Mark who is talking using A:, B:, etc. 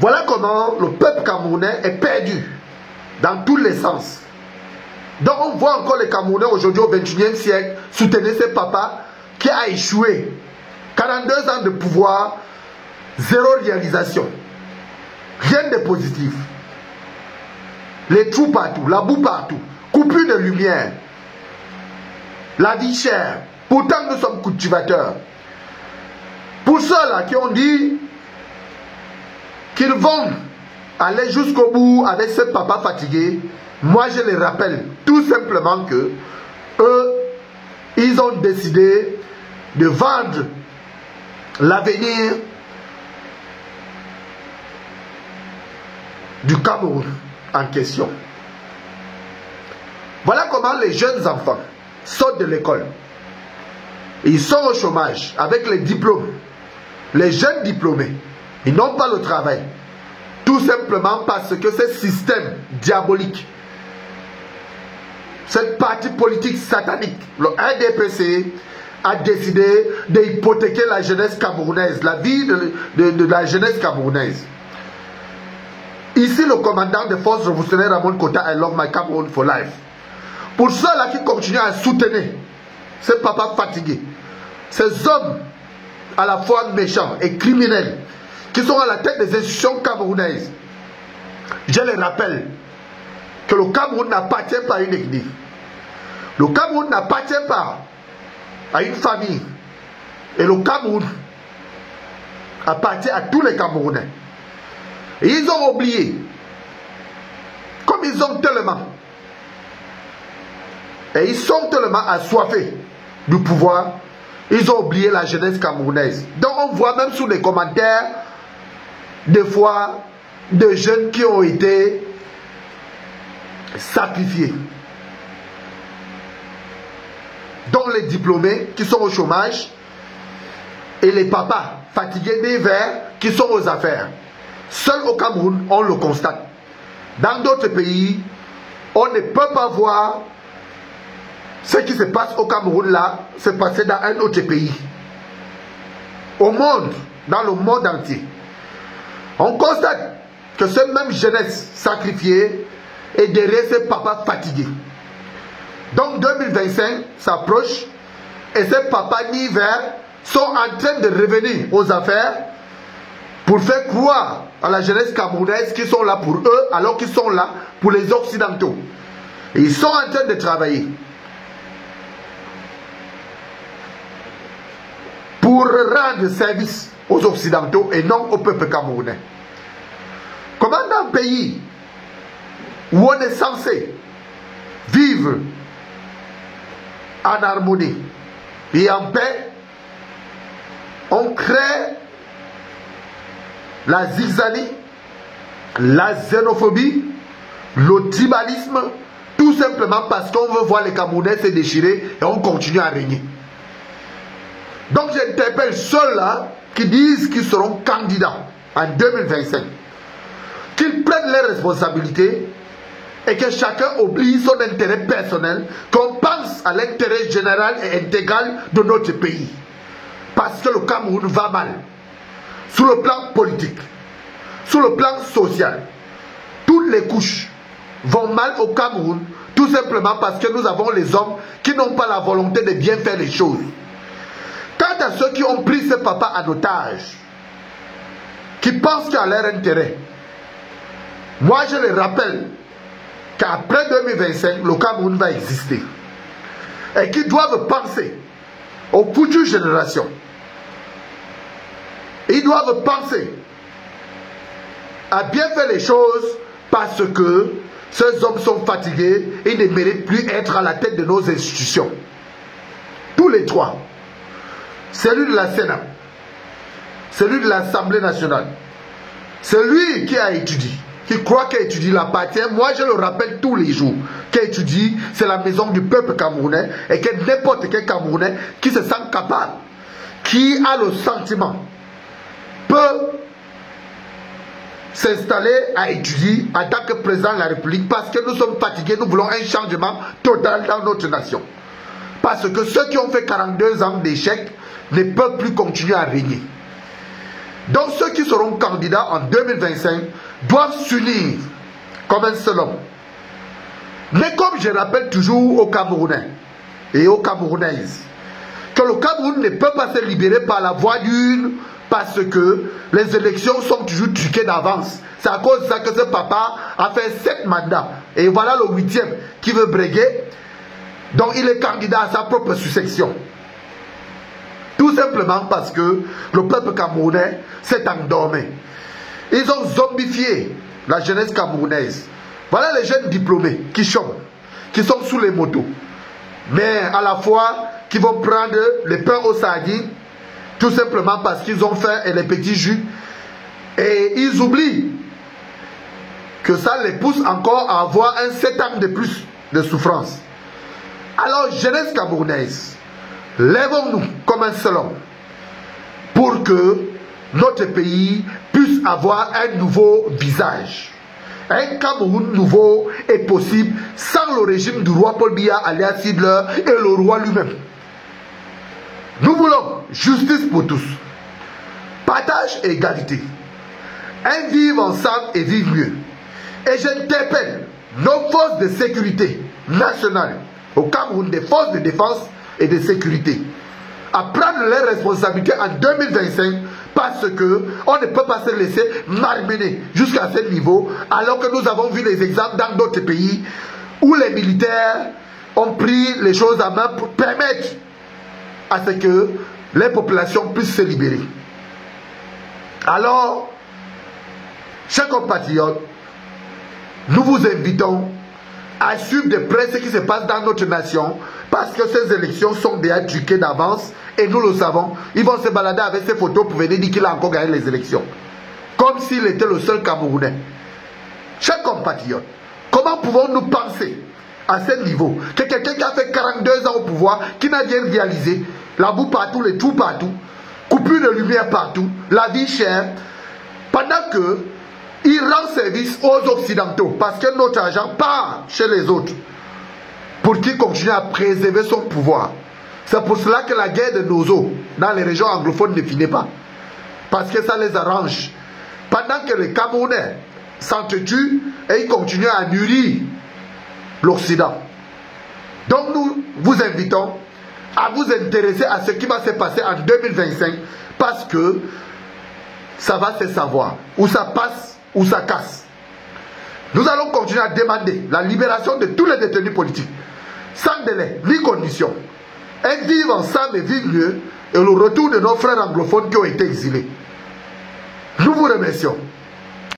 A: Voilà comment le peuple camerounais est perdu dans tous les sens. Donc on voit encore les Camerounais aujourd'hui au XXIe siècle soutenir ce papa qui a échoué. 42 ans de pouvoir, zéro réalisation. Rien de positif. Les trous partout, la boue partout, coupure de lumière. La vie chère. Pourtant nous sommes cultivateurs. Pour ceux-là qui ont dit qu'ils vont aller jusqu'au bout avec ce papa fatigué, moi je les rappelle tout simplement que eux, ils ont décidé de vendre l'avenir du Cameroun en question. Voilà comment les jeunes enfants sortent de l'école. Ils sont au chômage avec les diplômes. Les jeunes diplômés, ils n'ont pas le travail. Tout simplement parce que ce système diabolique, cette partie politique satanique, le RDPC, a décidé d'hypothéquer la jeunesse camerounaise, la vie de la jeunesse camerounaise. Ici, le commandant des forces révolutionnaires Ramon Kota, I love my Cameroon for life. Pour ceux-là qui continuent à soutenir ce papa fatigué, ces hommes à la fois méchants et criminels, qui sont à la tête des institutions camerounaises, je les rappelle que le Cameroun n'appartient pas à une ethnie. Le Cameroun n'appartient pas à une famille. Et le Cameroun appartient à tous les Camerounais. Et ils ont oublié, comme ils ont tellement, et ils sont tellement assoiffés du pouvoir, ils ont oublié la jeunesse camerounaise. Donc on voit même sous les commentaires, des fois, de jeunes qui ont été sacrifiés. Dont les diplômés qui sont au chômage et les papas fatigués des verts qui sont aux affaires. Seul au Cameroun, on le constate. Dans d'autres pays, on ne peut pas voir ce qui se passe au Cameroun là, se passer dans un autre pays. Au monde, dans le monde entier. On constate que cette même jeunesse sacrifiée est derrière ces papas fatigués. Donc 2025 s'approche et ces papas ni-verts sont en train de revenir aux affaires pour faire croire à la jeunesse camerounaise qu'ils sont là pour eux alors qu'ils sont là pour les Occidentaux. Et ils sont en train de travailler pour rendre service aux Occidentaux et non au peuple camerounais. Comment dans un pays où on est censé vivre en harmonie et en paix, on crée la zigzanie, la xénophobie, le tribalisme, tout simplement parce qu'on veut voir les Camerounais se déchirer et on continue à régner. Donc j'interpelle ceux-là qui disent qu'ils seront candidats en 2025, qu'ils prennent les responsabilités et que chacun oublie son intérêt personnel, qu'on pense à l'intérêt général et intégral de notre pays. Parce que le Cameroun va mal. Sur le plan politique, sur le plan social, toutes les couches vont mal au Cameroun, tout simplement parce que nous avons les hommes qui n'ont pas la volonté de bien faire les choses. Quant à ceux qui ont pris ce papa en otage, qui pensent qu'à leur intérêt, moi je les rappelle qu'après 2025, le Cameroun va exister. Et qu'ils doivent penser aux futures générations. Ils doivent penser à bien faire les choses parce que ces hommes sont fatigués et ne méritent plus être à la tête de nos institutions. Tous les trois. Celui de la Sénat, celui de l'Assemblée nationale, celui qui a étudié, qui croit qu'il étudie l'appartient, moi je le rappelle tous les jours, qu'il étudie, c'est la maison du peuple camerounais et que n'importe quel Camerounais qui se sent capable, qui a le sentiment, peut s'installer à étudier en tant que président de la République parce que nous sommes fatigués, nous voulons un changement total dans notre nation. Parce que ceux qui ont fait 42 ans d'échec ne peuvent plus continuer à régner. Donc ceux qui seront candidats en 2025 doivent s'unir comme un seul homme. Mais comme je rappelle toujours aux Camerounais et aux Camerounaises, que le Cameroun ne peut pas se libérer par la voie d'une, parce que les élections sont toujours truquées d'avance. C'est à cause de ça que ce papa a fait 7 mandats. Et voilà le 8e qui veut briguer. Donc il est candidat à sa propre succession. Tout simplement parce que le peuple camerounais s'est endormi. Ils ont zombifié la jeunesse camerounaise. Voilà les jeunes diplômés qui chantent, qui sont sous les motos. Mais à la fois qui vont prendre les pains aux sardines, tout simplement parce qu'ils ont faim et les petits jus. Et ils oublient que ça les pousse encore à avoir un 7 ans de plus de souffrance. Alors, jeunesse camerounaise, lèvons-nous comme un seul homme pour que notre pays puisse avoir un nouveau visage. Un Cameroun nouveau est possible sans le régime du roi Paul Biya alias Hitler et le roi lui-même. Nous voulons justice pour tous, partage et égalité, un vivre ensemble et vivre mieux. Et j'interpelle nos forces de sécurité nationales au Cameroun, des forces de défense et de sécurité, à prendre leurs responsabilités en 2025 parce qu'on ne peut pas se laisser malmener jusqu'à ce niveau alors que nous avons vu les exemples dans d'autres pays où les militaires ont pris les choses en main pour permettre à ce que les populations puissent se libérer. Alors, chers compatriotes, nous vous invitons à suivre de près ce qui se passe dans notre nation parce que ces élections sont déjà truquées d'avance et nous le savons. Ils vont se balader avec ces photos pour venir dire qu'il a encore gagné les élections. Comme s'il était le seul Camerounais. Chers compatriotes, comment pouvons-nous penser à ce niveau que quelqu'un qui a fait 42 ans au pouvoir, qui n'a rien réalisé, la boue partout, les trous partout, coupure de lumière partout, la vie chère, pendant que il rend service aux Occidentaux parce que notre argent part chez les autres pour qu'ils continuent à préserver son pouvoir. C'est pour cela que la guerre de Nozo dans les régions anglophones ne finit pas. Parce que ça les arrange. Pendant que les Camerounais s'entretuent et ils continuent à nourrir l'Occident. Donc nous vous invitons à vous intéresser à ce qui va se passer en 2025 parce que ça va se savoir où ça passe, où ça casse. Nous allons continuer à demander la libération de tous les détenus politiques sans délai ni condition, et vivre ensemble et vivre mieux, et le retour de nos frères anglophones qui ont été exilés. Nous vous remercions.